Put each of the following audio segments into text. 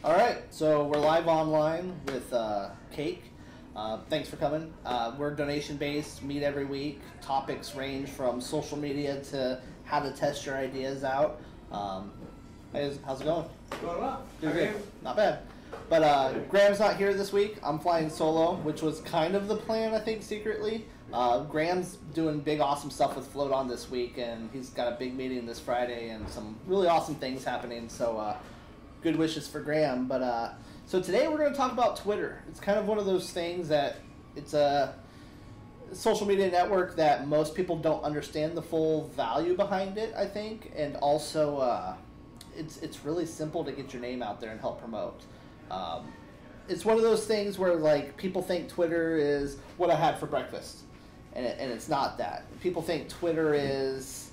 All right, so we're live online with Cake. Thanks for coming. We're donation-based, meet every week. Topics range from social media to how to test your ideas out. How's it going? Going well. Doing good. Not bad. But Graham's not here this week. I'm flying solo, which was kind of the plan, I think, secretly. Graham's doing big, awesome stuff with Float On this week, and he's got a big meeting this Friday and some really awesome things happening. So good wishes for Graham. But so today we're going to talk about Twitter. It's kind of one of those things that it's a social media network that most people don't understand the full value behind it, I think, and also it's really simple to get your name out there and help promote. It's one of those things where like people think Twitter is what I had for breakfast, and it's not that. People think Twitter is,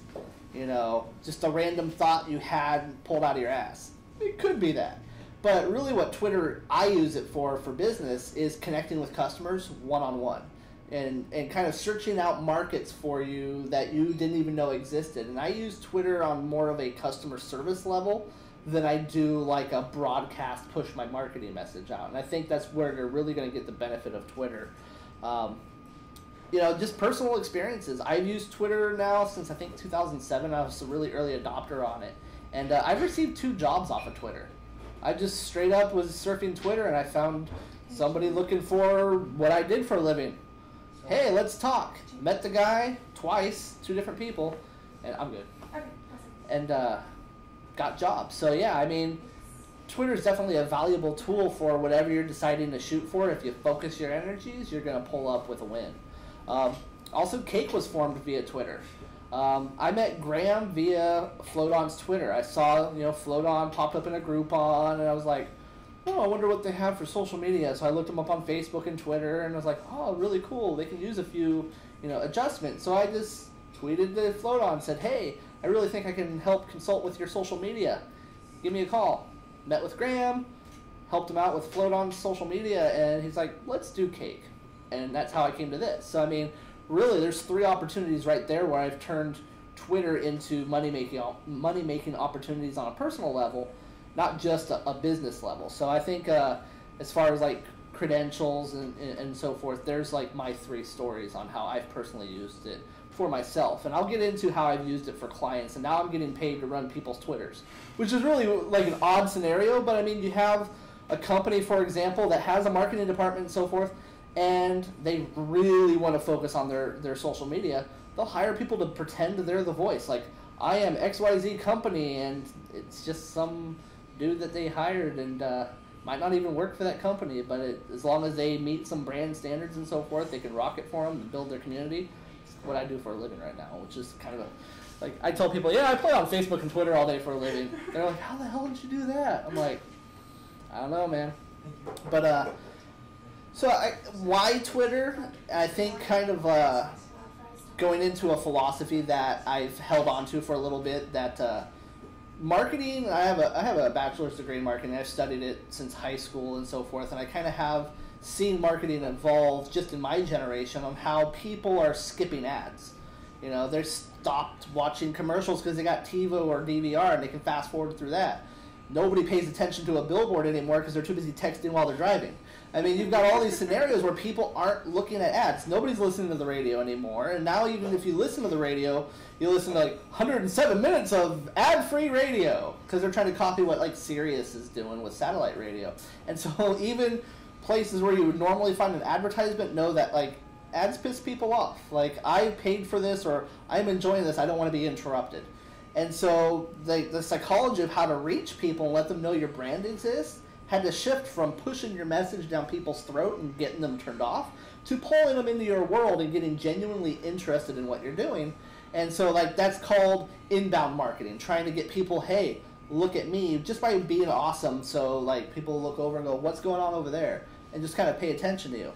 just a random thought you had pulled out of your ass. It could be that. But really what Twitter, I use it for business, is connecting with customers one-on-one and kind of searching out markets for you that you didn't even know existed. And I use Twitter on more of a customer service level than I do like a broadcast push my marketing message out. And I think that's where they're really going to get the benefit of Twitter. Just personal experiences. I've used Twitter now since I think 2007. I was a really early adopter on it. And I've received 2 jobs off of Twitter. I just straight up was surfing Twitter and I found somebody looking for what I did for a living. Hey, let's talk. Met the guy twice, 2 different people, and I'm good. Okay, awesome. And got jobs. So yeah, I mean, Twitter is definitely a valuable tool for whatever you're deciding to shoot for. If you focus your energies, you're going to pull up with a win. Also, Cake was formed via Twitter. I met Graham via Float On's Twitter. I saw, Float On popped up in a Groupon, and I was like, oh, I wonder what they have for social media. So I looked them up on Facebook and Twitter, and I was like, oh, really cool. They can use a few, adjustments. So I just tweeted the Float On, said, hey, I really think I can help consult with your social media. Give me a call. Met with Graham, helped him out with Float On's social media, and he's like, let's do Cake. And that's how I came to this. So, I mean, really, there's 3 opportunities right there where I've turned Twitter into money-making opportunities on a personal level, not just a business level. So I think as far as like credentials and so forth, there's like my 3 stories on how I've personally used it for myself. And I'll get into how I've used it for clients, and now I'm getting paid to run people's Twitters, which is really like an odd scenario. But I mean, you have a company, for example, that has a marketing department and so forth, and they really want to focus on their social media. They'll hire people to pretend they're the voice. Like, I am XYZ company, and it's just some dude that they hired, and might not even work for that company, but as long as they meet some brand standards and so forth, they can rock it for them and build their community. It's what I do for a living right now, which is kind of like, I tell people, yeah, I play on Facebook and Twitter all day for a living. They're like, how the hell did you do that? I'm like, I don't know, man. But so why Twitter? I think kind of going into a philosophy that I've held on to for a little bit, that marketing, I have a bachelor's degree in marketing. I've studied it since high school and so forth, and I kind of have seen marketing evolve just in my generation on how people are skipping ads. They're stopped watching commercials because they got TiVo or DVR and they can fast forward through that. Nobody pays attention to a billboard anymore because they're too busy texting while they're driving. I mean, you've got all these scenarios where people aren't looking at ads. Nobody's listening to the radio anymore. And now even if you listen to the radio, you listen to like 107 minutes of ad-free radio because they're trying to copy what like Sirius is doing with satellite radio. And so even places where you would normally find an advertisement know that like ads piss people off. Like, I paid for this, or I'm enjoying this, I don't want to be interrupted. And so the psychology of how to reach people and let them know your brand exists had to shift from pushing your message down people's throat and getting them turned off to pulling them into your world and getting genuinely interested in what you're doing. And so like that's called inbound marketing, trying to get people, hey, look at me, just by being awesome. So like people look over and go, what's going on over there? And just kind of pay attention to you.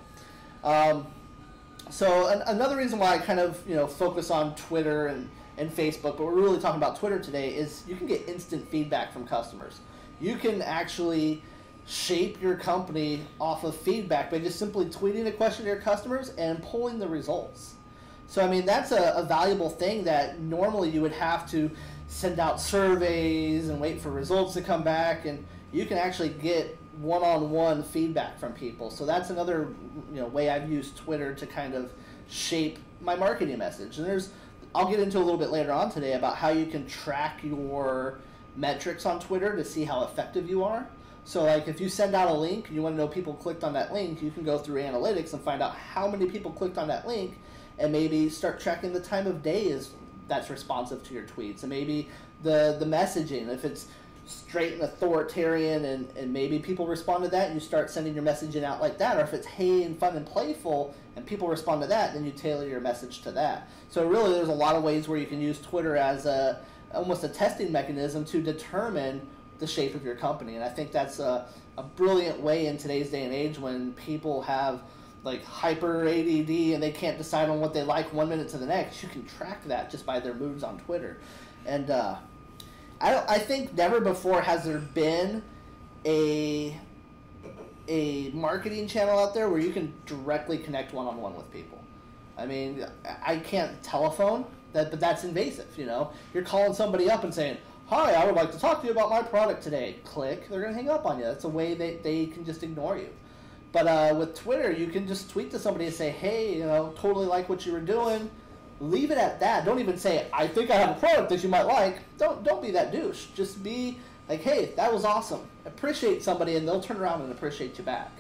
So another reason why I kind of focus on Twitter and Facebook, but we're really talking about Twitter today, is you can get instant feedback from customers. You can actually shape your company off of feedback by just simply tweeting a question to your customers and pulling the results. So, I mean, that's a valuable thing that normally you would have to send out surveys and wait for results to come back. And you can actually get one-on-one feedback from people. So that's another way I've used Twitter to kind of shape my marketing message. And I'll get into a little bit later on today about how you can track your metrics on Twitter to see how effective you are. So like if you send out a link and you want to know people clicked on that link, you can go through analytics and find out how many people clicked on that link, and maybe start tracking the time of day that's responsive to your tweets, and maybe the messaging. If it's straight and authoritarian and maybe people respond to that, and you start sending your messaging out like that. Or if it's hey and fun and playful and people respond to that, then you tailor your message to that. So really there's a lot of ways where you can use Twitter as almost a testing mechanism to determine the shape of your company. And I think that's a brilliant way in today's day and age when people have like hyper ADD and they can't decide on what they like 1 minute to the next. You can track that just by their moods on Twitter. And I think never before has there been a marketing channel out there where you can directly connect one-on-one with people. I mean, I can't telephone, but that's invasive, You're calling somebody up and saying, hi, I would like to talk to you about my product today. Click, they're going to hang up on you. That's a way they can just ignore you. But with Twitter, you can just tweet to somebody and say, hey, totally like what you were doing. Leave it at that. Don't even say, I think I have a product that you might like. Don't be that douche. Just be like, hey, that was awesome. Appreciate somebody, and they'll turn around and appreciate you back.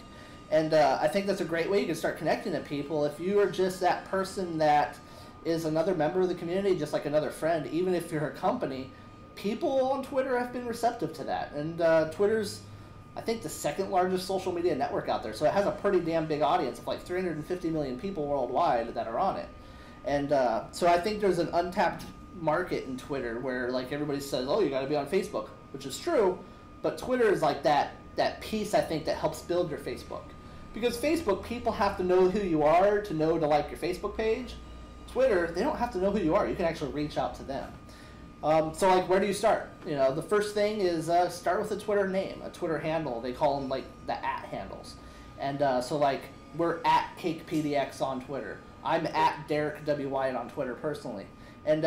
And I think that's a great way you can start connecting to people. If you are just that person that is another member of the community, just like another friend, even if you're a company, people on Twitter have been receptive to that. And Twitter's, I think, the second largest social media network out there. So it has a pretty damn big audience of like 350 million people worldwide that are on it. And so I think there's an untapped market in Twitter where like everybody says, oh, you got to be on Facebook, which is true. But Twitter is like that piece, I think, that helps build your Facebook. Because Facebook, people have to know who you are to know to like your Facebook page. Twitter, they don't have to know who you are. You can actually reach out to them. So like, where do you start? The first thing is start with a Twitter name, a Twitter handle. They call them like the @ handles. And so like, we're at CakePDX on Twitter. I'm at Derek W. Wyatt on Twitter personally. And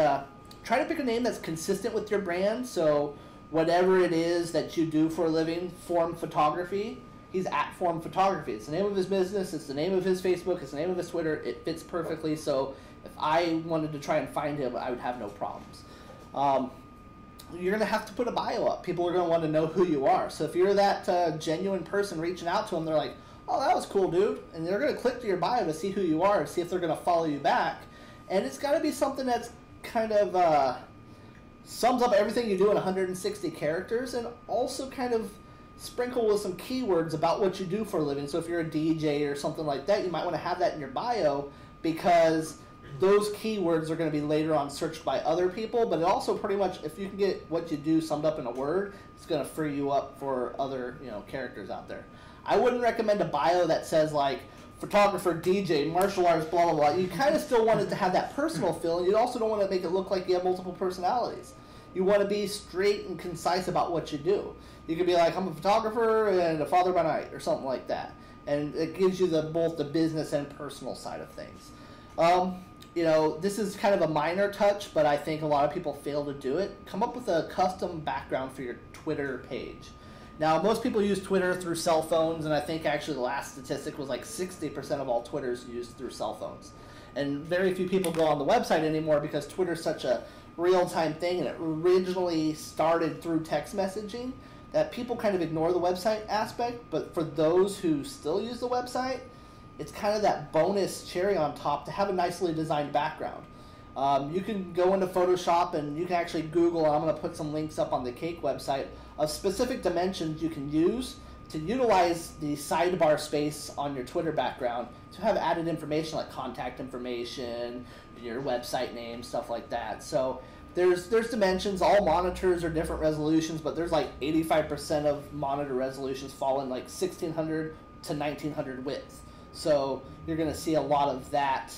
try to pick a name that's consistent with your brand. So whatever it is that you do for a living, Form Photography, he's at Form Photography. It's the name of his business. It's the name of his Facebook. It's the name of his Twitter. It fits perfectly. So if I wanted to try and find him, I would have no problems. You're going to have to put a bio up. People are going to want to know who you are. So if you're that genuine person reaching out to them, they're like, oh, that was cool, dude. And they're going to click to your bio to see who you are and see if they're going to follow you back. And it's got to be something that's kind of sums up everything you do in 160 characters and also kind of sprinkle with some keywords about what you do for a living. So if you're a DJ or something like that, you might want to have that in your bio because those keywords are going to be later on searched by other people, but it also pretty much, if you can get what you do summed up in a word, it's going to free you up for other characters out there. I wouldn't recommend a bio that says like photographer, DJ, martial arts, blah, blah, blah. You kind of still want it to have that personal feel, and you also don't want to make it look like you have multiple personalities. You want to be straight and concise about what you do. You could be like, I'm a photographer and a father by night or something like that. And it gives you both the business and personal side of things. This is kind of a minor touch, but I think a lot of people fail to do it. Come up with a custom background for your Twitter page. Now, most people use Twitter through cell phones, and I think actually the last statistic was like 60% of all Twitters used through cell phones. And very few people go on the website anymore because Twitter's such a real-time thing, and it originally started through text messaging, that people kind of ignore the website aspect. But for those who still use the website, it's kind of that bonus cherry on top to have a nicely designed background. You can go into Photoshop and you can actually Google, and I'm going to put some links up on the Cake website, of specific dimensions you can use to utilize the sidebar space on your Twitter background to have added information like contact information, your website name, stuff like that. So there's dimensions. All monitors are different resolutions, but there's like 85% of monitor resolutions fall in like 1600 to 1900 width. So you're going to see a lot of that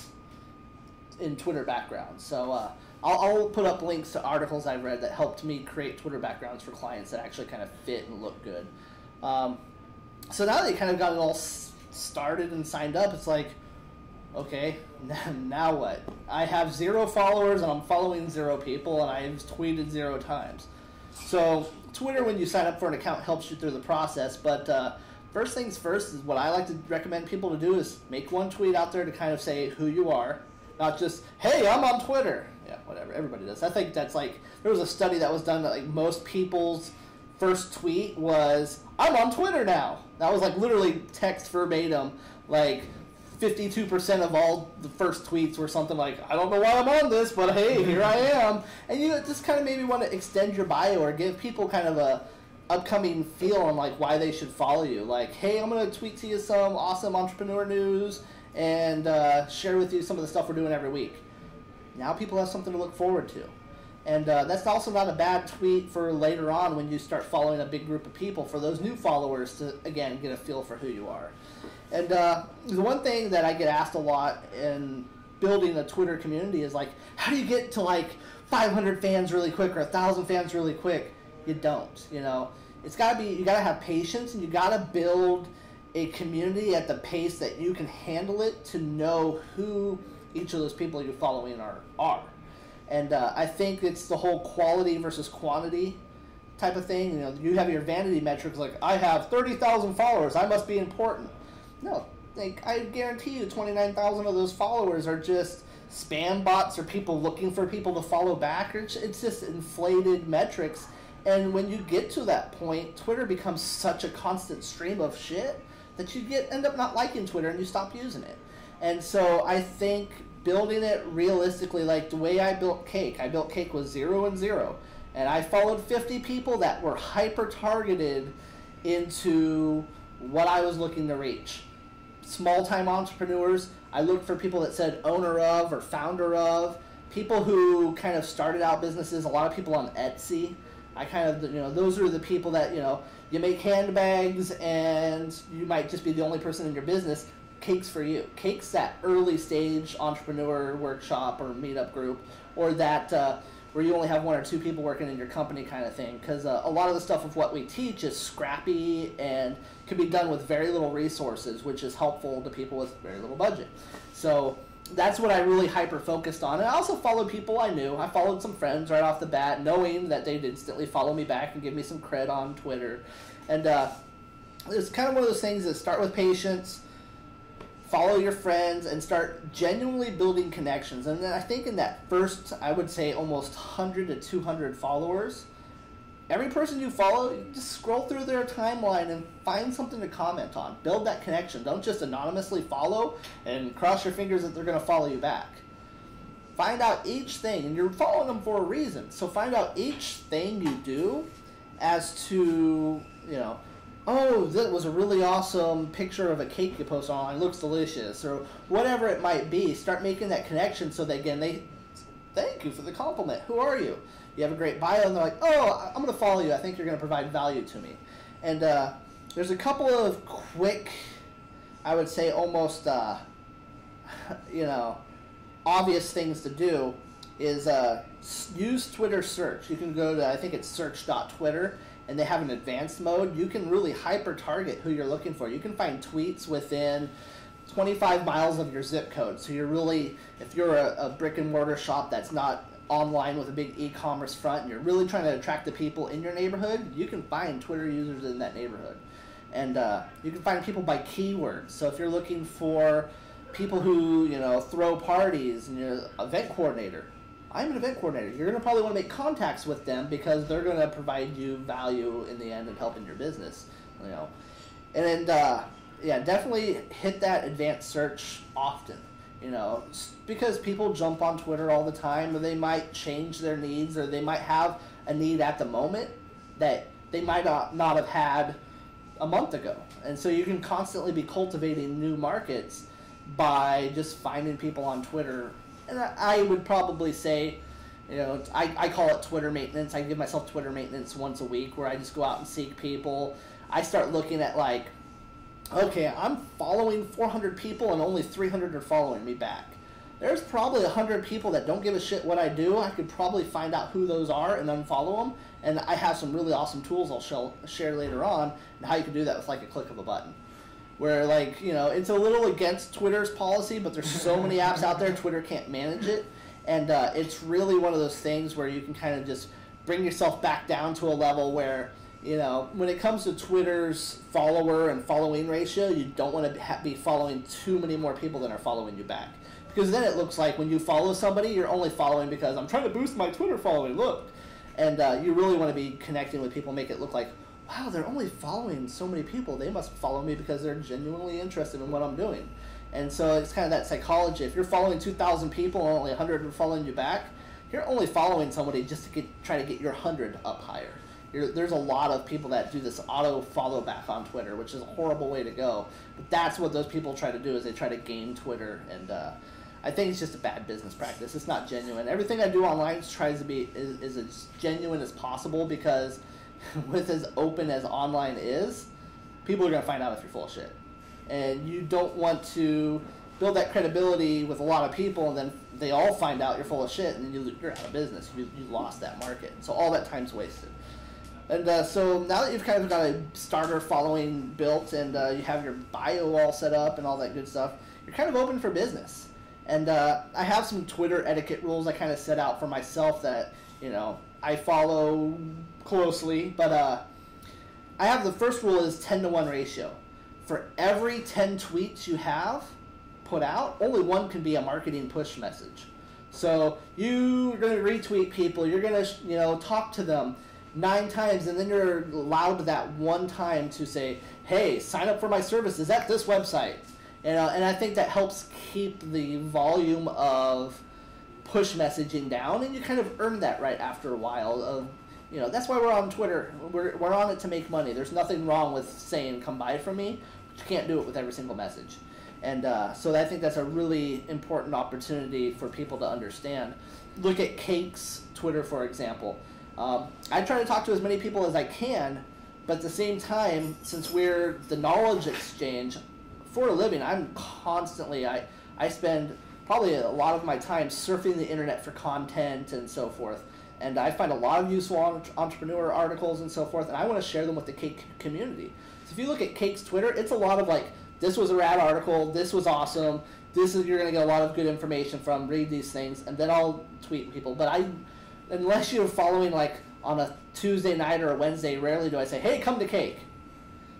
in Twitter backgrounds. So I'll put up links to articles I've read that helped me create Twitter backgrounds for clients that actually kind of fit and look good. So now that you kind of got it all started and signed up, it's like, okay, now what? I have 0 followers and I'm following 0 people and I've tweeted 0 times. So Twitter, when you sign up for an account, helps you through the process. But first things first is what I like to recommend people to do is make one tweet out there to kind of say who you are, not just, hey, I'm on Twitter. Yeah, whatever. Everybody does. I think that's like, there was a study that was done that like most people's first tweet was, I'm on Twitter now. That was like literally text verbatim. Like 52% of all the first tweets were something like, I don't know why I'm on this, but hey, here I am. And you just kind of maybe want to extend your bio or give people kind of a upcoming feel on like why they should follow you. Like, hey, I'm going to tweet to you some awesome entrepreneur news and share with you some of the stuff we're doing every week. Now people have something to look forward to. And that's also not a bad tweet for later on when you start following a big group of people, for those new followers to, again, get a feel for who you are. And the one thing that I get asked a lot in building a Twitter community is like, how do you get to like 500 fans really quick or 1,000 fans really quick? You don't, you know. It's gotta be, you gotta have patience, and you gotta build a community at the pace that you can handle it to know who each of those people you're following are. And I think it's the whole quality versus quantity type of thing. You know, you have your vanity metrics like, I have 30,000 followers, I must be important. No, like, I guarantee you 29,000 of those followers are just spam bots or people looking for people to follow back. Or it's just inflated metrics. And when you get to that point, Twitter becomes such a constant stream of shit that you end up not liking Twitter and you stop using it. And so I think building it realistically, like the way I built Cake with 0 and 0. And I followed 50 people that were hyper-targeted into what I was looking to reach. Small-time entrepreneurs, I looked for people that said owner of or founder of, people who kind of started out businesses, a lot of people on Etsy. I kind of, you know, those are the people that, you know, you make handbags and you might just be the only person in your business. Cake's for you. Cake's that early stage entrepreneur workshop or meetup group, or that where you only have 1 or 2 people working in your company kind of thing. Because a lot of the stuff of what we teach is scrappy and can be done with very little resources, which is helpful to people with very little budget. So that's what I really hyper-focused on. And I also followed people I knew. I followed some friends right off the bat, knowing that they'd instantly follow me back and give me some cred on Twitter. And it's kind of one of those things that start with patience, follow your friends, and start genuinely building connections. And then I think in that first, I would say almost 100 to 200 followers, every person you follow, you just scroll through their timeline and find something to comment on. Build that connection. Don't just anonymously follow and cross your fingers that they're going to follow you back. Find out each thing, and you're following them for a reason. So find out each thing you do as to, you know, oh, that was a really awesome picture of a cake you post online. It looks delicious, or whatever it might be. Start making that connection so that, again, they thank you for the compliment. Who are you? You have a great bio, and they're like, oh, I'm going to follow you. I think you're going to provide value to me. And there's a couple of quick, I would say almost, you know, obvious things to do is use Twitter search. You can go to, I think it's search.twitter, and they have an advanced mode. You can really hyper-target who you're looking for. You can find tweets within 25 miles of your zip code. So you're really, if you're a brick-and-mortar shop that's not online with a big e-commerce front, and you're really trying to attract the people in your neighborhood, you can find Twitter users in that neighborhood. And you can find people by keywords. So if you're looking for people who, you know, throw parties, and you're an event coordinator, I'm an event coordinator. You're going to probably want to make contacts with them because they're going to provide you value in the end and help in your business, you know. And yeah, definitely hit that advanced search often, you know, because people jump on Twitter all the time, or they might change their needs, or they might have a need at the moment that they might not have had a month ago. And so you can constantly be cultivating new markets by just finding people on Twitter. And I would probably say, you know, I call it Twitter maintenance. I give myself Twitter maintenance once a week where I just go out and seek people. I start looking at like, okay, I'm following 400 people and only 300 are following me back. There's probably 100 people that don't give a shit what I do. I could probably find out who those are and unfollow them. And I have some really awesome tools I'll share later on and how you can do that with like a click of a button. Where, like, you know, it's a little against Twitter's policy, but there's so many apps out there, Twitter can't manage it. And it's really one of those things where you can kind of just bring yourself back down to a level where, you know, when it comes to Twitter's follower and following ratio, you don't want to be following too many more people than are following you back. Because then it looks like when you follow somebody, you're only following because I'm trying to boost my Twitter following, look. And you really want to be connecting with people, make it look like, wow, they're only following so many people. They must follow me because they're genuinely interested in what I'm doing. And so it's kind of that psychology. If you're following 2,000 people and only 100 are following you back, you're only following somebody just to try to get your 100 up higher. There's a lot of people that do this auto follow back on Twitter, which is a horrible way to go. But that's what those people try to do, is they try to game Twitter. And I think it's just a bad business practice. It's not genuine. Everything I do online tries to be is as genuine as possible, because with as open as online is, people are going to find out if you're full of shit. And you don't want to build that credibility with a lot of people, and then they all find out you're full of shit, and you're out of business. You lost that market. So all that time's wasted. And so now that you've kind of got a starter following built, and you have your bio all set up and all that good stuff, you're kind of open for business. And I have some Twitter etiquette rules I kind of set out for myself that, you know, I follow closely. But I have, the first rule is 10-to-1 ratio. For every 10 tweets you have put out, only one can be a marketing push message. So you're going to retweet people, you're going to, you know, talk to them 9 times, and then you're allowed that one time to say, hey, sign up for my services at this website. And I think that helps keep the volume of push messaging down, and you kind of earn that right after a while of, you know, that's why we're on Twitter. We're on it to make money. There's nothing wrong with saying come buy from me, but you can't do it with every single message. And so I think that's a really important opportunity for people to understand. Look at Cake's Twitter, for example. I try to talk to as many people as I can, but at the same time, since we're the knowledge exchange, for a living, I'm constantly, I spend probably a lot of my time surfing the internet for content and so forth. And I find a lot of useful entrepreneur articles and so forth, and I want to share them with the Cake community. So if you look at Cake's Twitter, it's a lot of like, this was a rad article, this was awesome, you're going to get a lot of good information from, read these things, and then I'll tweet people. But unless you're following like on a Tuesday night or a Wednesday, rarely do I say, hey, come to Cake.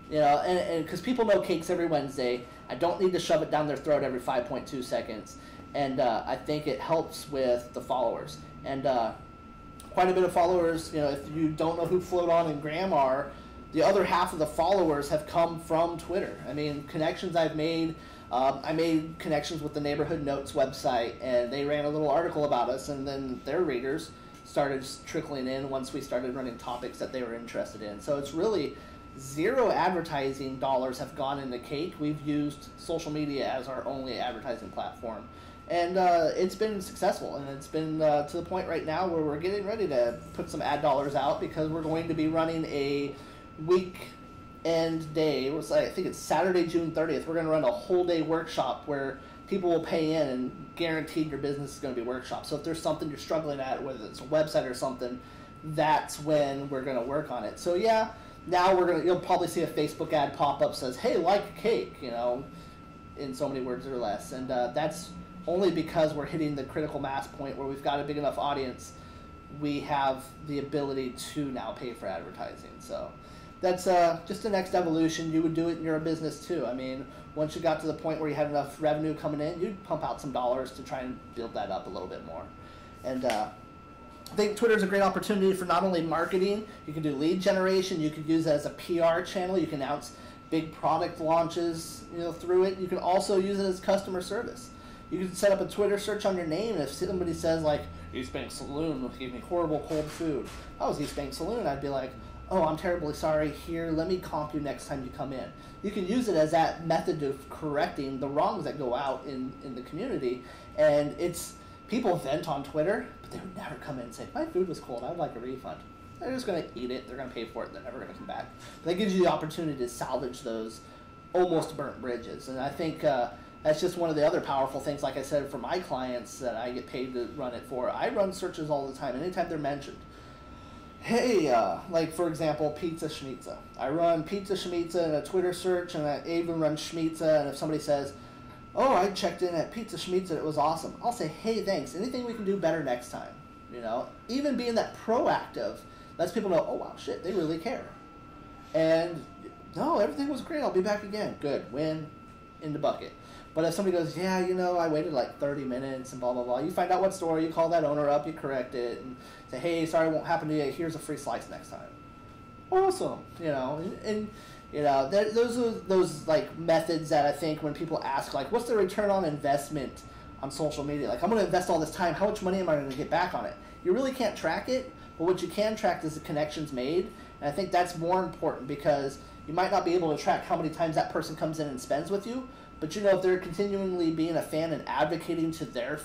You know, and because people know Cake's every Wednesday, I don't need to shove it down their throat every 5.2 seconds. And I think it helps with the followers. And quite a bit of followers, you know, if you don't know who Float On and Graham are, the other half of the followers have come from Twitter. I mean, connections I've made, I made connections with the Neighborhood Notes website, and they ran a little article about us, and then their readers started trickling in once we started running topics that they were interested in. So it's really zero advertising dollars have gone into Cake. We've used social media as our only advertising platform. And it's been successful, and it's been to the point right now where we're getting ready to put some ad dollars out, because we're going to be running a weekend day. I think it's Saturday, June 30th. We're going to run a whole day workshop where people will pay in, and guaranteed your business is going to be workshop. So if there's something you're struggling at, whether it's a website or something, that's when we're going to work on it. So yeah, now you'll probably see a Facebook ad pop up says, hey, like Cake, you know, in so many words or less. And that's only because we're hitting the critical mass point where we've got a big enough audience, we have the ability to now pay for advertising. So that's just the next evolution. You would do it in your business too. I mean, once you got to the point where you had enough revenue coming in, you'd pump out some dollars to try and build that up a little bit more. And I think Twitter is a great opportunity for not only marketing, you can do lead generation, you could use it as a PR channel, you can announce big product launches, you know, through it. You can also use it as customer service. You can set up a Twitter search on your name, and if somebody says like, East Bank Saloon gave me horrible cold food, if I was East Bank Saloon, I'd be like, oh, I'm terribly sorry, here, let me comp you next time you come in. You can use it as that method of correcting the wrongs that go out in the community. And it's, people vent on Twitter, but they would never come in and say, my food was cold, I would like a refund. They're just going to eat it, they're going to pay for it, they're never going to come back. But that gives you the opportunity to salvage those almost burnt bridges. And I think that's just one of the other powerful things, like I said, for my clients that I get paid to run it for. I run searches all the time, anytime they're mentioned. Hey, like for example, Pizza Schmitza. I run Pizza Schmitza in a Twitter search, and I even run Schmitza, and if somebody says, oh, I checked in at Pizza Schmitza, it was awesome, I'll say, hey, thanks, anything we can do better next time? You know, even being that proactive lets people know, oh wow, shit, they really care. And no, everything was great. I'll be back again. Good, win, in the bucket. But if somebody goes, yeah, you know, I waited like 30 minutes and blah, blah, blah. You find out what store, you call that owner up, you correct it, and say, hey, sorry, it won't happen to you. Here's a free slice next time. Awesome. You know, and you know, those are those like methods that I think when people ask, like, what's the return on investment on social media? Like, I'm going to invest all this time. How much money am I going to get back on it? You really can't track it, but what you can track is the connections made. And I think that's more important because you might not be able to track how many times that person comes in and spends with you, but you know, if they're continually being a fan and advocating to their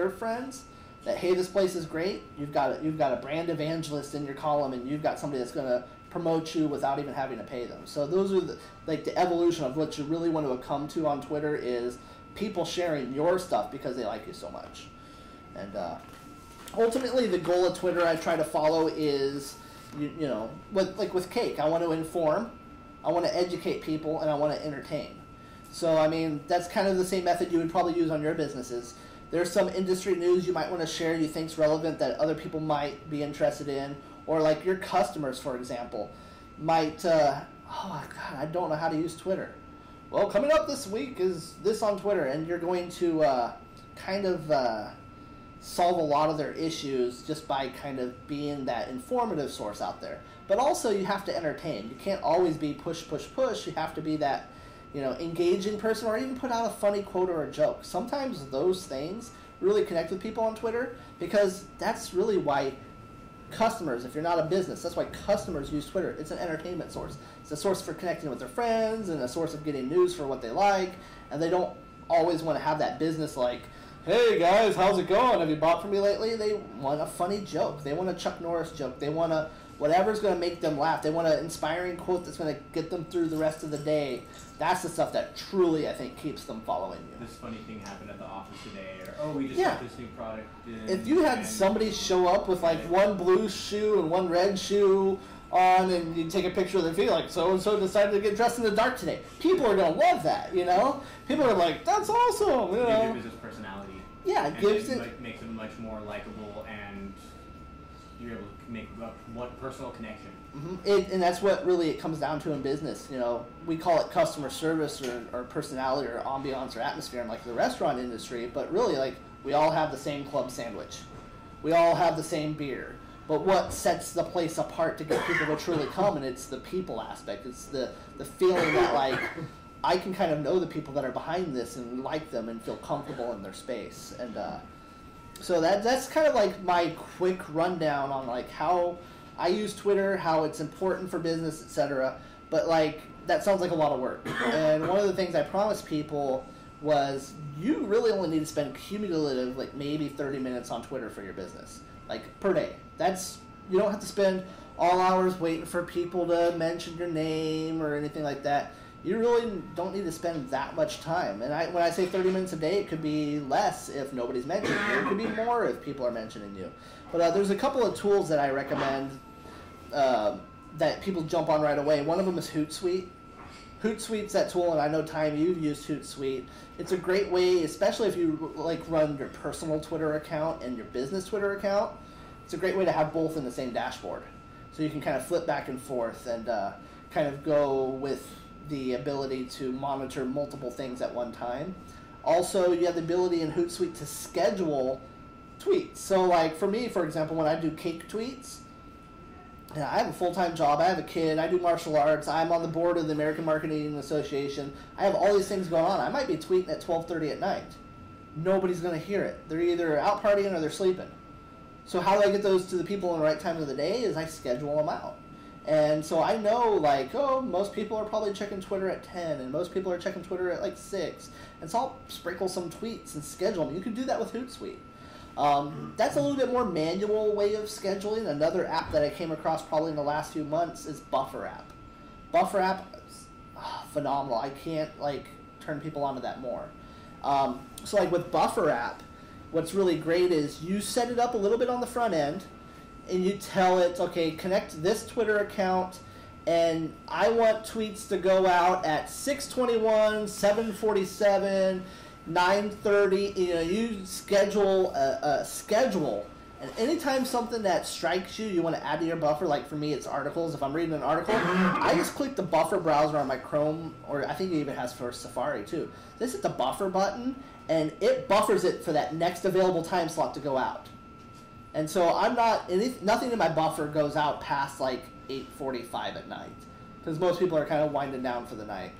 friends that, hey, this place is great, you've got a brand evangelist in your column, and you've got somebody that's going to promote you without even having to pay them. So those are the evolution of what you really want to come to on Twitter is people sharing your stuff because they like you so much. And ultimately, the goal of Twitter I try to follow is, you know, with Cake, I want to inform, I want to educate people, and I want to entertain. So, I mean, that's kind of the same method you would probably use on your businesses. There's some industry news you might want to share you think's relevant that other people might be interested in, or like your customers, for example, might, oh God, I don't know how to use Twitter. Well, coming up this week is this on Twitter, and you're going to kind of solve a lot of their issues just by kind of being that informative source out there. But also, you have to entertain. You can't always be push, push, push. You have to be that, you know, engaging person, or even put out a funny quote or a joke. Sometimes those things really connect with people on Twitter because that's really why customers, if you're not a business, that's why customers use Twitter. It's an entertainment source. It's a source for connecting with their friends and a source of getting news for what they like, and they don't always want to have that business like, hey guys, how's it going? Have you bought from me lately? They want a funny joke. They want a Chuck Norris joke. They want a whatever's going to make them laugh. They want an inspiring quote that's going to get them through the rest of the day. That's the stuff that truly, I think, keeps them following you. This funny thing happened at the office today, or, oh, we just got this new product in. If you had somebody show up with, like, one blue shoe and one red shoe on, and you take a picture of their feet, like, so-and-so decided to get dressed in the dark today, people are going to love that, you know? People are like, that's awesome, you know? Gives your business personality. Yeah, it gives it... Like, makes it much more likable, and you're able to make what personal connection. Mm-hmm. And that's what really it comes down to in business. You know, we call it customer service or personality or ambiance or atmosphere in like the restaurant industry, but really like we all have the same club sandwich. We all have the same beer. But what sets the place apart to get people to truly come, and it's the people aspect. It's the feeling that like I can kind of know the people that are behind this and like them and feel comfortable in their space. And so that's kind of like my quick rundown on like how I use Twitter, how it's important for business, etc. But like that sounds like a lot of work. And one of the things I promised people was you really only need to spend cumulative like maybe 30 minutes on Twitter for your business, like per day. You don't have to spend all hours waiting for people to mention your name or anything like that. You really don't need to spend that much time. And when I say 30 minutes a day, it could be less if nobody's mentioning you. It could be more if people are mentioning you. But there's a couple of tools that I recommend that people jump on right away. One of them is Hootsuite. Hootsuite's that tool, and I know, Time, you've used Hootsuite. It's a great way, especially if you like run your personal Twitter account and your business Twitter account. It's a great way to have both in the same dashboard. So you can kind of flip back and forth and kind of go with the ability to monitor multiple things at one time. Also, you have the ability in Hootsuite to schedule tweets. So like for me, for example, when I do Cake tweets, I have a full-time job, I have a kid, I do martial arts, I'm on the board of the American Marketing Association, I have all these things going on. I might be tweeting at 12:30 at night. Nobody's going to hear it. They're either out partying or they're sleeping. So how do I get those to the people in the right time of the day is I schedule them out. And so I know, like, oh, most people are probably checking Twitter at 10, and most people are checking Twitter at, like, 6. And so I'll sprinkle some tweets and schedule them. You can do that with Hootsuite. That's a little bit more manual way of scheduling. Another app that I came across probably in the last few months is Buffer app. Buffer app is phenomenal. I can't, like, turn people onto that more. So, like, with Buffer app, what's really great is you set it up a little bit on the front end, and you tell it, okay, connect this Twitter account, and I want tweets to go out at 6:21, 7:47, 9:30. You know, you schedule a schedule And anytime something that strikes you, you want to add to your buffer, like for me, it's articles. If I'm reading an article, I just click the buffer browser on my Chrome, or I think it even has for Safari too. This is the buffer button, and it buffers it for that next available time slot to go out. And so nothing in my buffer goes out past like 8:45 at night, because most people are kind of winding down for the night.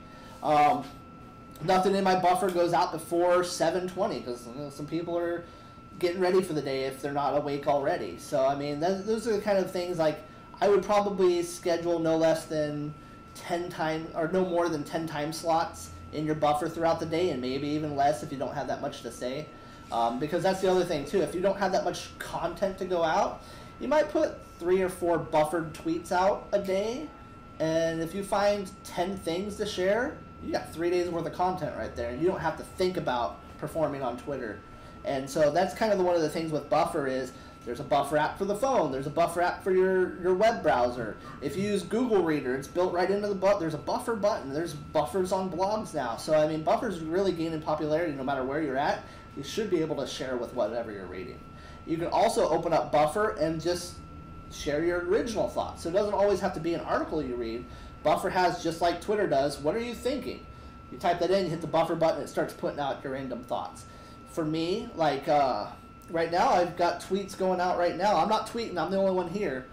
Nothing in my buffer goes out before 7:20, because some people are getting ready for the day if they're not awake already. So, I mean, those are the kind of things, like, I would probably schedule no less than 10 time, or no more than 10 time slots in your buffer throughout the day, and maybe even less if you don't have that much to say. Because that's the other thing, too. If you don't have that much content to go out, you might put 3 or 4 buffered tweets out a day, and if you find 10 things to share, you got 3 days worth of content right there, and you don't have to think about performing on Twitter. And so that's kind of one of the things with Buffer is there's a buffer app for the phone. There's a buffer app for your web browser. If you use Google Reader, it's built right into there's a buffer button. There's buffers on blogs now. So, I mean, Buffer's really gaining popularity no matter where you're at. You should be able to share with whatever you're reading. You can also open up Buffer and just share your original thoughts. So it doesn't always have to be an article you read. Buffer has, just like Twitter does, what are you thinking? You type that in, you hit the Buffer button, it starts putting out your random thoughts. For me, like right now, I've got tweets going out right now. I'm not tweeting. I'm the only one here.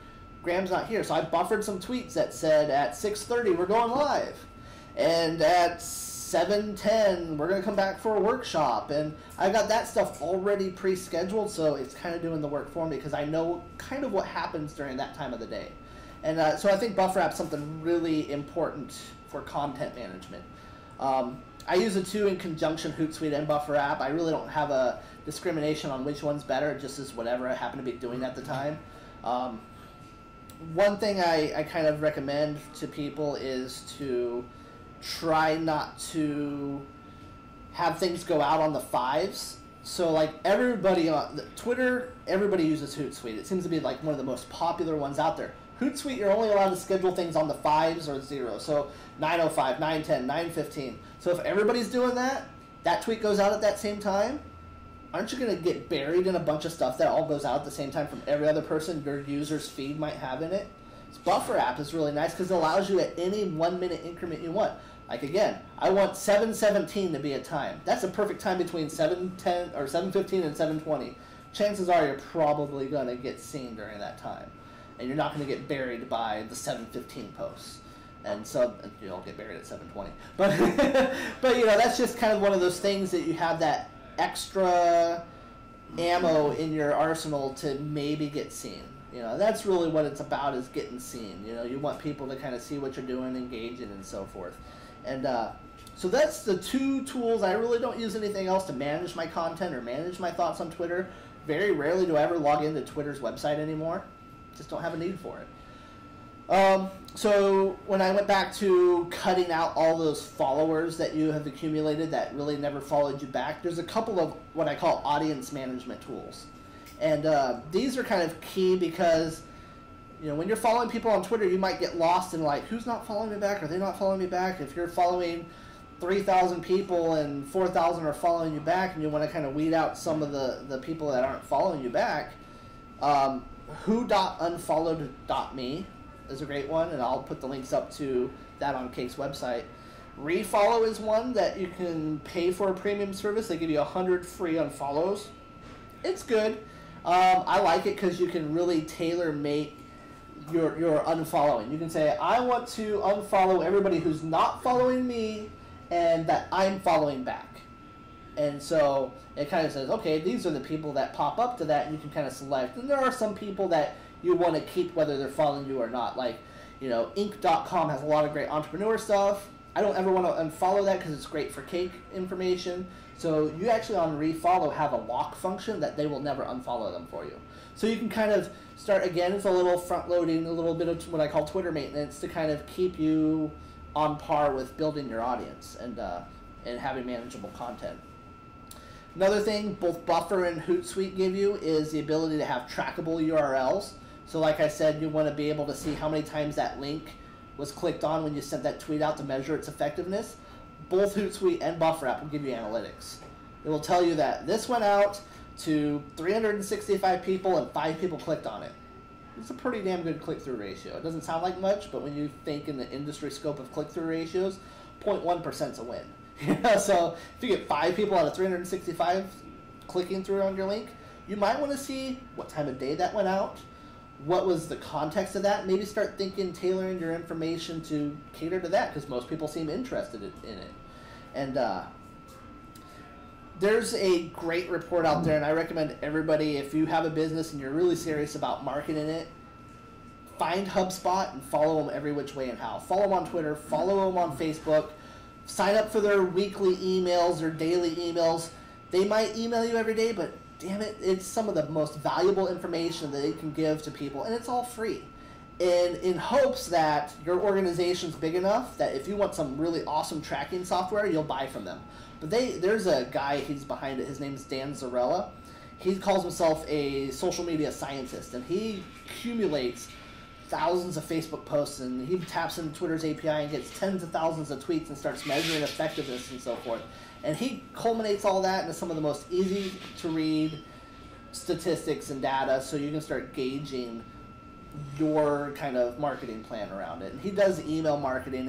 Graham's not here. So I buffered some tweets that said at 6:30, we're going live. And at 7:10, we're going to come back for a workshop. And I got that stuff already pre-scheduled, so it's kind of doing the work for me because I know kind of what happens during that time of the day. And so I think Buffer App's something really important for content management. I use the two in conjunction, Hootsuite and Buffer App. I really don't have a discrimination on which one's better. It just is whatever I happen to be doing at the time. One thing I kind of recommend to people is to try not to have things go out on the 5s. So, like, everybody on Twitter, everybody uses Hootsuite. It seems to be like one of the most popular ones out there. Hootsuite, you're only allowed to schedule things on the 5s or 0s. So 9:05, 9:10, 9:15. So if everybody's doing that, that tweet goes out at that same time, aren't you going to get buried in a bunch of stuff that all goes out at the same time from every other person your user's feed might have in it? This Buffer App is really nice because it allows you at any 1 minute increment you want. Like, again, I want 7:17 to be a time. That's a perfect time between 7:10 or 7:15 and 7:20. Chances are you're probably going to get seen during that time. And you're not going to get buried by the 7:15 posts. And so, you don't get buried at 7:20. But, but, you know, that's just kind of one of those things that you have that extra ammo in your arsenal to maybe get seen. You know, that's really what it's about, is getting seen. You know, you want people to kind of see what you're doing, engage in, and so forth. And so that's the two tools. I really don't use anything else to manage my content or manage my thoughts on Twitter. Very rarely do I ever log into Twitter's website anymore. Just don't have a need for it. So when I went back to cutting out all those followers that you have accumulated that really never followed you back, there's a couple of what I call audience management tools. And these are kind of key because, you know, when you're following people on Twitter, you might get lost in, like, who's not following me back? Are they not following me back? If you're following 3,000 people and 4,000 are following you back, and you want to kind of weed out some of the people that aren't following you back, who.unfollowed.me is a great one, and I'll put the links up to that on Cake's website. Refollow is one that you can pay for a premium service. They give you 100 free unfollows. It's good. I like it because you can really tailor make your unfollowing. You can say, I want to unfollow everybody who's not following me and that I'm following back. And so it kind of says, okay, these are the people that pop up to that, and you can kind of select. And there are some people that you want to keep whether they're following you or not. Like, you know, Inc.com has a lot of great entrepreneur stuff. I don't ever want to unfollow that because it's great for Cake information. So you actually on Refollow have a lock function that they will never unfollow them for you. So you can kind of start, again, it's a little front-loading, a little bit of what I call Twitter maintenance to kind of keep you on par with building your audience and having manageable content. Another thing both Buffer and Hootsuite give you is the ability to have trackable URLs. So like I said, you want to be able to see how many times that link was clicked on when you sent that tweet out to measure its effectiveness. Both Hootsuite and Buffer App will give you analytics. It will tell you that this went out to 365 people and 5 people clicked on it. It's a pretty damn good click-through ratio. It doesn't sound like much, but when you think in the industry scope of click-through ratios, 0.1% is a win. So if you get 5 people out of 365 clicking through on your link, you might want to see what time of day that went out, what was the context of that, maybe start thinking, tailoring your information to cater to that, because most people seem interested in it. And there's a great report out there, and I recommend everybody, if you have a business and you're really serious about marketing it, find HubSpot and follow them every which way and how. Follow them on Twitter, follow them on Facebook, sign up for their weekly emails or daily emails. They might email you every day, but damn it, it's some of the most valuable information that they can give to people, and it's all free. And in hopes that your organization's big enough that if you want some really awesome tracking software, you'll buy from them. But there's a guy, he's behind it, his name's Dan Zarella. He calls himself a social media scientist, and he accumulates thousands of Facebook posts, and he taps into Twitter's API and gets tens of thousands of tweets and starts measuring effectiveness and so forth. And he culminates all that into some of the most easy to read statistics and data, so you can start gauging your kind of marketing plan around it. And he does email marketing.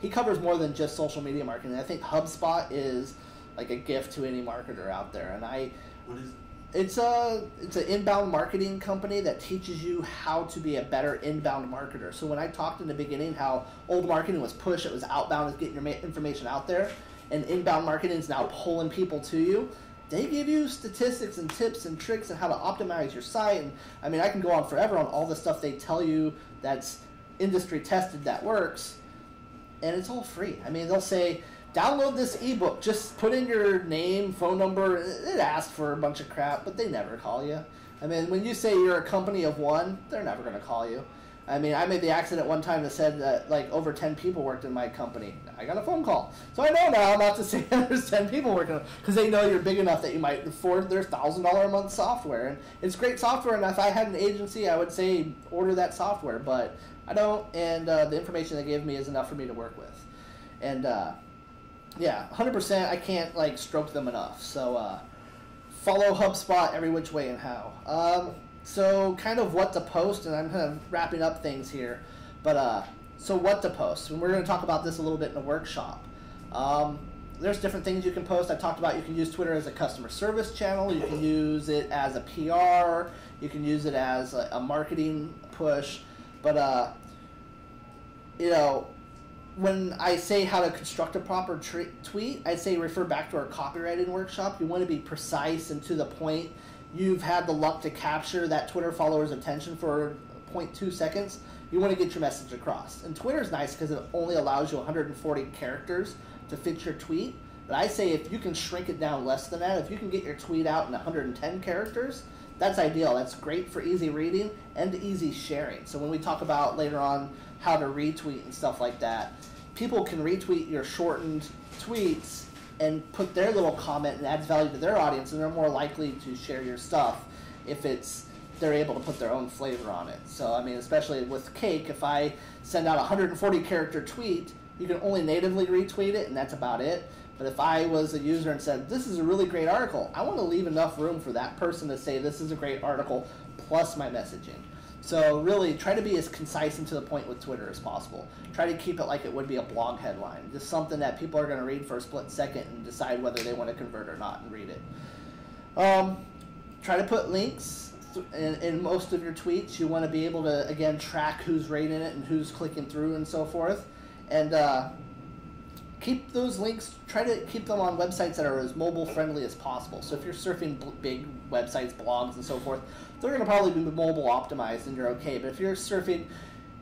He covers more than just social media marketing. I think HubSpot is like a gift to any marketer out there. And what is it's an inbound marketing company that teaches you how to be a better inbound marketer. So when I talked in the beginning how old marketing was push, it was outbound, is getting your information out there, and inbound marketing is now pulling people to you. They give you statistics and tips and tricks on how to optimize your site. And I mean, I can go on forever on all the stuff they tell you that's industry tested that works, and it's all free. I mean, they'll say, download this ebook, just put in your name, phone number. It asks for a bunch of crap, but they never call you. I mean, when you say you're a company of one, they're never going to call you. I mean, I made the accident one time that said that like over 10 people worked in my company. I got a phone call. So I know now not to say there's 10 people working, because they know you're big enough that you might afford their $1,000 a month software. And it's great software, and if I had an agency, I would say order that software, but I don't, and the information they gave me is enough for me to work with. And yeah, 100%, I can't like stroke them enough. So follow HubSpot every which way and how. So kind of what to post, and I'm kind of wrapping up things here, but so what to post, and we're going to talk about this a little bit in the workshop. There's different things you can post. I talked about you can use Twitter as a customer service channel, you can use it as a PR, you can use it as a marketing push, but you know, when I say how to construct a proper tweet, I say refer back to our copywriting workshop. You want to be precise and to the point. You've had the luck to capture that Twitter follower's attention for 0.2 seconds. You want to get your message across. And Twitter's nice because it only allows you 140 characters to fit your tweet. But I say if you can shrink it down less than that, if you can get your tweet out in 110 characters, that's ideal. That's great for easy reading and easy sharing. So when we talk about later on how to retweet and stuff like that, people can retweet your shortened tweets and put their little comment and adds value to their audience, and they're more likely to share your stuff if they're able to put their own flavor on it. So I mean, especially with Cake, if I send out a 140 character tweet, you can only natively retweet it, and that's about it. But if I was a user and said, this is a really great article, I want to leave enough room for that person to say this is a great article plus my messaging. So really try to be as concise and to the point with Twitter as possible. Try to keep it like it would be a blog headline, just something that people are going to read for a split second and decide whether they want to convert or not and read it. Try to put links in most of your tweets. You want to be able to, again, track who's rating it and who's clicking through and so forth. And keep those links, try to keep them on websites that are as mobile friendly as possible. So if you're surfing big websites, blogs, and so forth, they're going to probably be mobile optimized and you're okay. But if you're surfing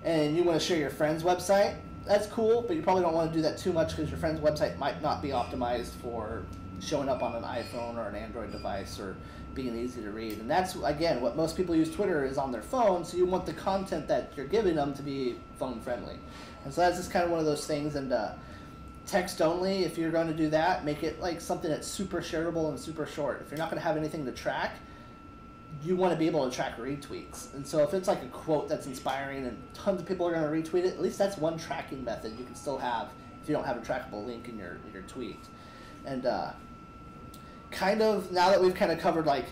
and you want to share your friend's website, that's cool, but you probably don't want to do that too much because your friend's website might not be optimized for showing up on an iPhone or an Android device or being easy to read. And that's, again, what most people use Twitter is on their phone, so you want the content that you're giving them to be phone friendly. And so that's just kind of one of those things. And text only, if you're going to do that, make it like something that's super shareable and super short. If you're not going to have anything to track, you want to be able to track retweets. And so if it's like a quote that's inspiring and tons of people are going to retweet it, at least that's one tracking method you can still have if you don't have a trackable link in your tweet. And kind of, now that we've kind of covered like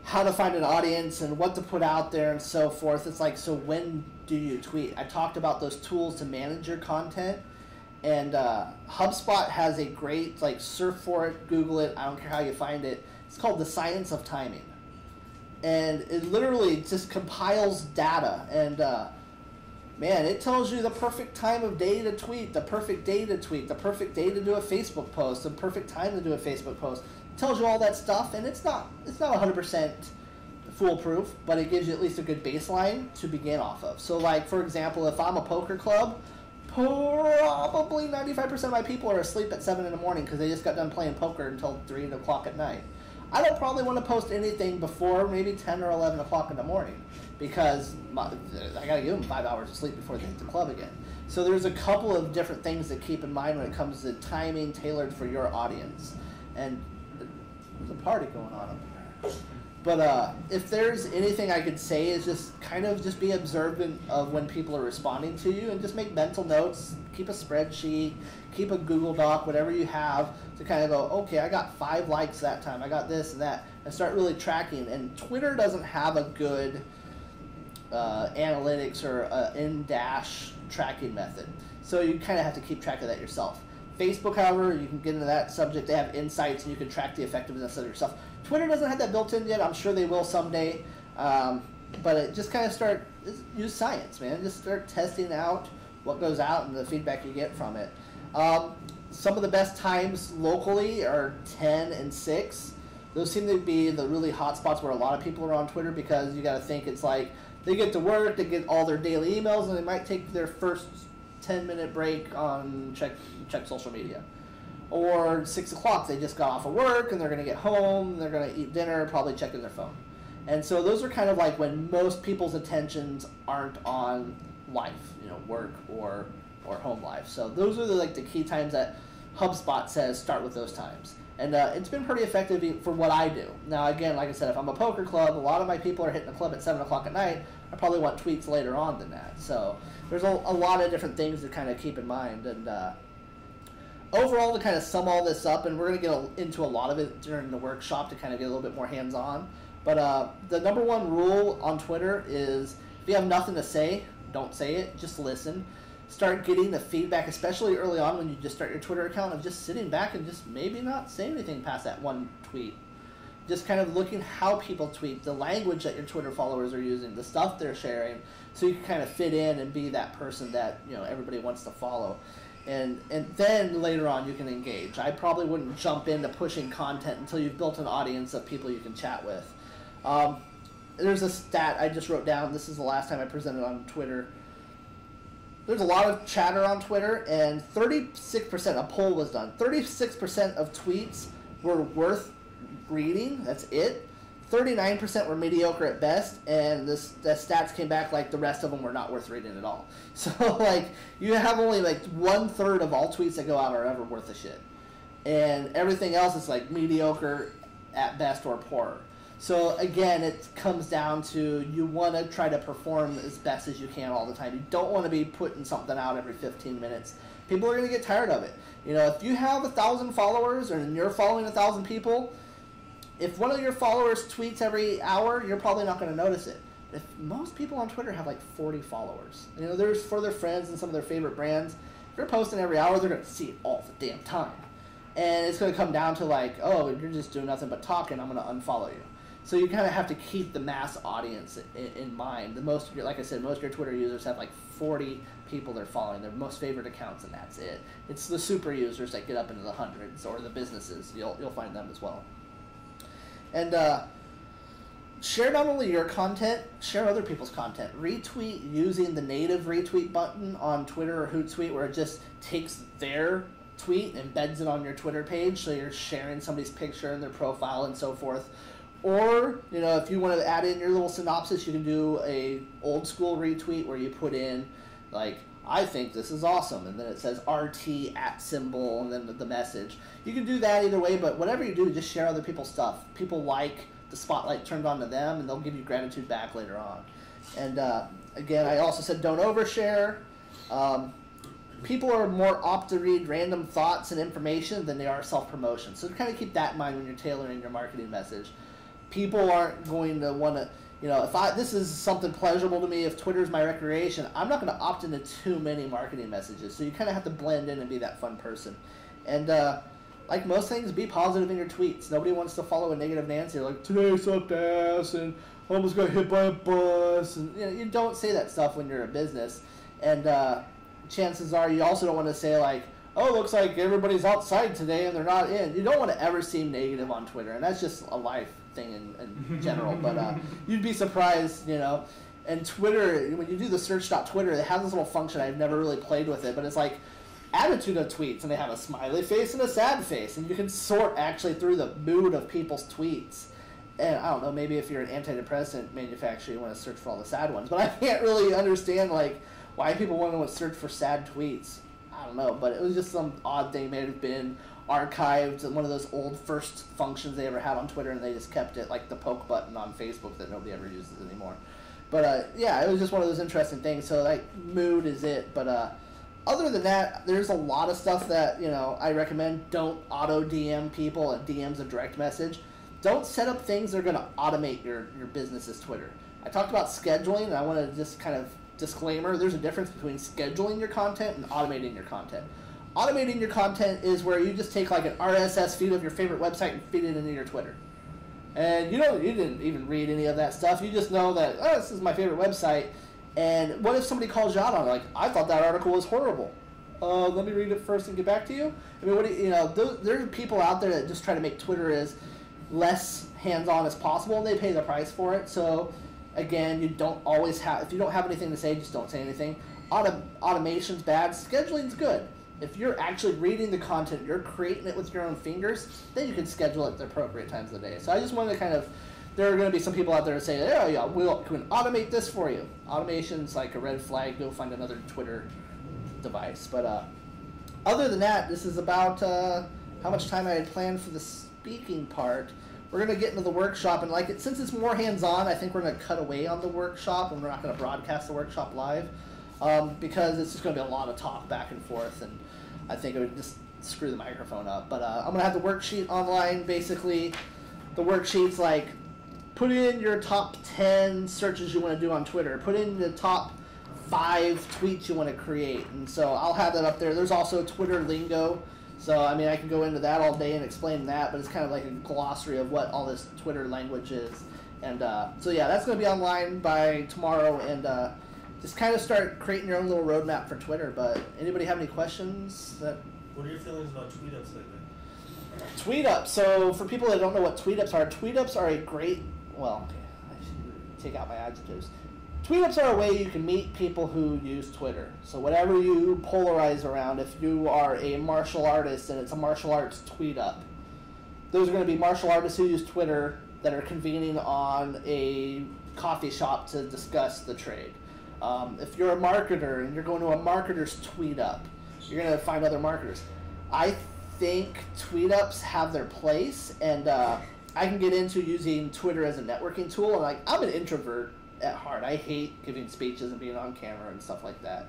how to find an audience and what to put out there and so forth, it's like, so when do you tweet? I talked about those tools to manage your content, and HubSpot has a great, like, surf for it, Google it, I don't care how you find it. It's called The Science of Timing. And it literally just compiles data, and man, it tells you the perfect time of day to tweet, the perfect day to tweet, the perfect day to do a Facebook post, the perfect time to do a Facebook post. It tells you all that stuff, and it's not 100% foolproof, but it gives you at least a good baseline to begin off of. So, like, for example, if I'm a poker club, probably 95% of my people are asleep at 7 in the morning because they just got done playing poker until 3 o'clock at night. I don't probably want to post anything before maybe 10 or 11 o'clock in the morning because I got to give them 5 hours of sleep before they hit the club again. So there's a couple of different things to keep in mind when it comes to timing tailored for your audience. And there's a party going on up there. But if there's anything I could say is just kind of just be observant of when people are responding to you and just make mental notes, keep a spreadsheet, keep a Google Doc, whatever you have to kind of go, okay, I got 5 likes that time, I got this and that, and start really tracking. And Twitter doesn't have a good analytics or in-dash tracking method. So you kind of have to keep track of that yourself. Facebook, however, you can get into that subject. They have insights and you can track the effectiveness of yourself. Twitter doesn't have that built in yet. I'm sure they will someday. But it just kind of use science, man. Just start testing out what goes out and the feedback you get from it. Some of the best times locally are 10 and 6. Those seem to be the really hot spots where a lot of people are on Twitter because you got to think it's like they get to work, they get all their daily emails, and they might take their first 10-minute break on check social media. Or 6 o'clock, they just got off of work and they're going to get home, they're going to eat dinner, probably checking their phone. And so those are kind of like when most people's attentions aren't on life, work or home life. So those are the key times that HubSpot says start with those times. And it's been pretty effective for what I do. Now, again, like I said, if I'm a poker club, a lot of my people are hitting the club at 7 o'clock at night. I probably want tweets later on than that. So there's a lot of different things to kind of keep in mind. And overall, to kind of sum all this up, and we're going to get into a lot of it during the workshop to kind of get a little bit more hands-on. But the number one rule on Twitter is if you have nothing to say, don't say it, just listen. Start getting the feedback, especially early on when you just start your Twitter account, of just sitting back and just maybe not saying anything past that one tweet. Just kind of looking how people tweet, the language that your Twitter followers are using, the stuff they're sharing, so you can kind of fit in and be that person that everybody wants to follow. And then later on you can engage. I probably wouldn't jump into pushing content until you've built an audience of people you can chat with. There's a stat I just wrote down. This is the last time I presented on Twitter. There's a lot of chatter on Twitter, and 36%, a poll was done, 36% of tweets were worth reading, that's it. 39% were mediocre at best, and the stats came back like the rest of them were not worth reading at all. So, you have only 1/3 of all tweets that go out are ever worth a shit. And everything else is mediocre at best or poorer. So again, it comes down to you want to try to perform as best as you can all the time. You don't want to be putting something out every 15 minutes. People are going to get tired of it. If you have 1,000 followers and you're following 1,000 people, if one of your followers tweets every hour, you're probably not going to notice it. If most people on Twitter have 40 followers, there's for their friends and some of their favorite brands. If you're posting every hour, they're going to see it all the damn time. And it's going to come down to oh, you're just doing nothing but talking, I'm going to unfollow you. So you kind of have to keep the mass audience in mind. Like I said, most of your Twitter users have 40 people they're following, their most favorite accounts, and that's it. It's the super users that get up into the hundreds, or the businesses. You'll find them as well. And share not only your content, share other people's content. Retweet using the native retweet button on Twitter or Hootsuite, where it just takes their tweet and embeds it on your Twitter page, so you're sharing somebody's picture and their profile and so forth. Or, if you want to add in your little synopsis, you can do a old school retweet where you put in, I think this is awesome, and then it says RT @ symbol, and then the message. You can do that either way, but whatever you do, just share other people's stuff. People like the spotlight turned on to them, and they'll give you gratitude back later on. And again, I also said don't overshare. people are more apt to read random thoughts and information than they are self-promotion. So kind of keep that in mind when you're tailoring your marketing message. People aren't going to want to, if this is something pleasurable to me, if Twitter's my recreation, I'm not going to opt into too many marketing messages. So you kind of have to blend in and be that fun person. And like most things, be positive in your tweets. Nobody wants to follow a negative Nancy. Like, today sucked ass, and I almost got hit by a bus. And you don't say that stuff when you're a business. And chances are you also don't want to say, like, oh, looks like everybody's outside today and they're not in. You don't want to ever seem negative on Twitter. And that's just a life thing in general. But you'd be surprised, And Twitter, when you do the search.twitter, it has this little function. I've never really played with it, but it's like attitude of tweets, and they have a smiley face and a sad face, and you can sort actually through the mood of people's tweets. And I don't know, maybe if you're an antidepressant manufacturer, you want to search for all the sad ones. But I can't really understand like why people want to search for sad tweets. I don't know, but it was just some odd thing. May have been archived, one of those old first functions they ever had on Twitter, and they just kept it like the poke button on Facebook that nobody ever uses anymore. But yeah, it was just one of those interesting things. So like mood is it, but other than that, there's a lot of stuff that, I recommend. Don't auto DM people. A DM's a direct message. Don't set up things that are going to automate your business's Twitter. I talked about scheduling, and I want to just kind of disclaimer, there's a difference between scheduling your content and automating your content. Automating your content is where you just take like an RSS feed of your favorite website and feed it into your Twitter. And you didn't even read any of that stuff. You just know that, oh, this is my favorite website. And what if somebody calls you out on it? Like, I thought that article was horrible. Let me read it first and get back to you. I mean, there are people out there that just try to make Twitter as less hands-on as possible, and they pay the price for it. So, again, if you don't have anything to say, just don't say anything. Automation's bad. Scheduling's good. If you're actually reading the content, you're creating it with your own fingers, then you can schedule it at the appropriate times of the day. So I just wanted to there are going to be some people out there that say, oh yeah, we can automate this for you. Automation's like a red flag. Go find another Twitter device. But other than that, this is about how much time I had planned for the speaking part. We're going to get into the workshop, and since it's more hands-on, I think we're going to cut away on the workshop, and we're not going to broadcast the workshop live because it's just going to be a lot of talk back and forth, and I think it would just screw the microphone up. But I'm going to have the worksheet online. Basically, the worksheet's like, put in your top 10 searches you want to do on Twitter. Put in the top 5 tweets you want to create. And so I'll have that up there. There's also Twitter lingo. So, I mean, I can go into that all day and explain that, but it's kind of like a glossary of what all this Twitter language is. And so, yeah, that's going to be online by tomorrow. And just kind of start creating your own little roadmap for Twitter. But anybody have any questions? What are your feelings about tweet-ups lately? Tweet-ups. So, for people that don't know what tweet-ups are a great... Well, okay, I should take out my adjectives. Tweet-ups are a way you can meet people who use Twitter. So whatever you polarize around, if you are a martial artist and it's a martial arts tweet-up, those are going to be martial artists who use Twitter that are convening on a coffee shop to discuss the trade. If you're a marketer and you're going to a marketer's tweet-up, you're going to find other marketers. I think tweet-ups have their place, and I can get into using Twitter as a networking tool. And I'm an introvert at heart. I hate giving speeches and being on camera and stuff like that.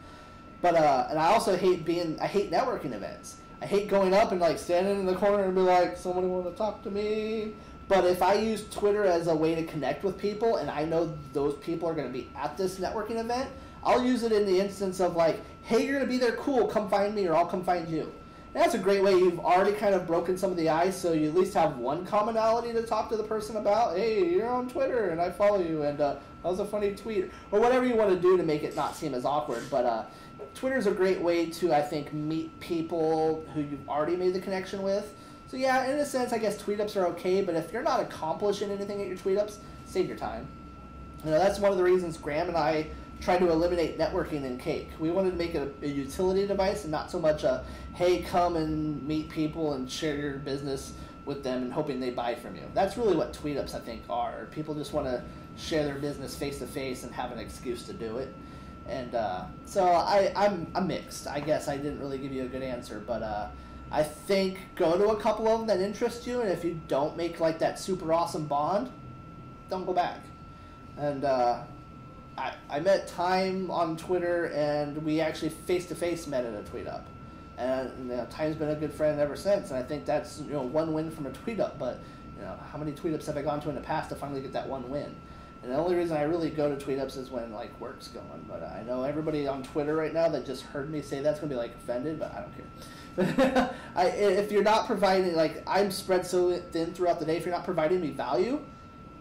But and I also hate networking events. I hate going up and standing in the corner and be like, somebody want to talk to me? But if I use Twitter as a way to connect with people, and I know those people are going to be at this networking event, I'll use it in the instance of hey, you're going to be there, cool, come find me, or I'll come find you. And that's a great way. You've already kind of broken some of the ice, so you at least have one commonality to talk to the person about. Hey, you're on Twitter, and I follow you, and that was a funny tweet. Or whatever you want to do to make it not seem as awkward. But Twitter's a great way to, I think, meet people who you've already made the connection with. So yeah, in a sense, I guess tweet-ups are okay, but if you're not accomplishing anything at your tweet-ups, save your time. That's one of the reasons Graham and I tried to eliminate networking in Cake. We wanted to make it a utility device and not so much a, hey, come and meet people and share your business with them and hoping they buy from you. That's really what tweet-ups, I think, are. People just want to share their business face-to-face and have an excuse to do it. And so I'm mixed. I guess I didn't really give you a good answer, but I think go to a couple of them that interest you, and if you don't make that super awesome bond, don't go back. And I met Time on Twitter, and we actually face-to-face met at a tweet up. And Time's been a good friend ever since, and I think that's one win from a tweet up. But how many tweet ups have I gone to in the past to finally get that one win? And the only reason I really go to tweet ups is when work's going. But I know everybody on Twitter right now that just heard me say that's gonna be offended, but I don't care. If you're not providing, I'm spread so thin throughout the day, if you're not providing me value,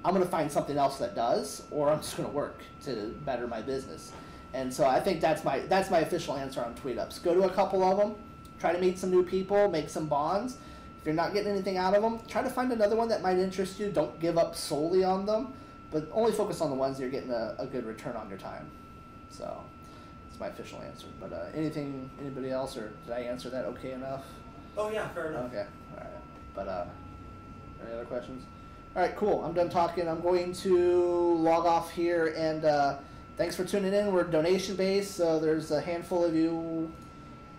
I'm going to find something else that does, or I'm just going to work to better my business. And so I think that's my official answer on tweet ups. Go to a couple of them, try to meet some new people, make some bonds. If you're not getting anything out of them, try to find another one that might interest you. Don't give up solely on them, but only focus on the ones you're getting a good return on your time. So that's my official answer. But anybody else, or did I answer that okay enough? Oh yeah, fair enough. Okay, all right. But any other questions? All right, cool. I'm done talking. I'm going to log off here, and thanks for tuning in. We're donation-based, so there's a handful of you,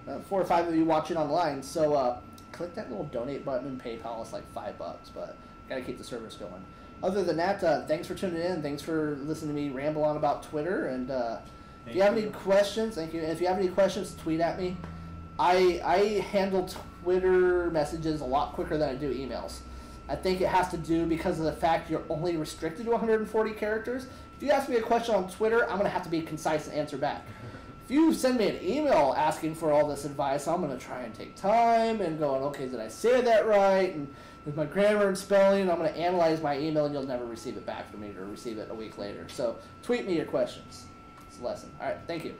4 or 5 of you watching online. So click that little donate button in PayPal. It's like $5, but got to keep the service going. Other than that, thanks for tuning in. Thanks for listening to me ramble on about Twitter. And if you have any questions, thank you. And if you have any questions, tweet at me. I handle Twitter messages a lot quicker than I do emails. I think it has to do because of the fact you're only restricted to 140 characters. If you ask me a question on Twitter, I'm going to have to be concise and answer back. If you send me an email asking for all this advice, I'm going to try and take time and going, okay, did I say that right? And with my grammar and spelling, I'm going to analyze my email, and you'll never receive it back from me or receive it a week later. So tweet me your questions. It's a lesson. All right, thank you.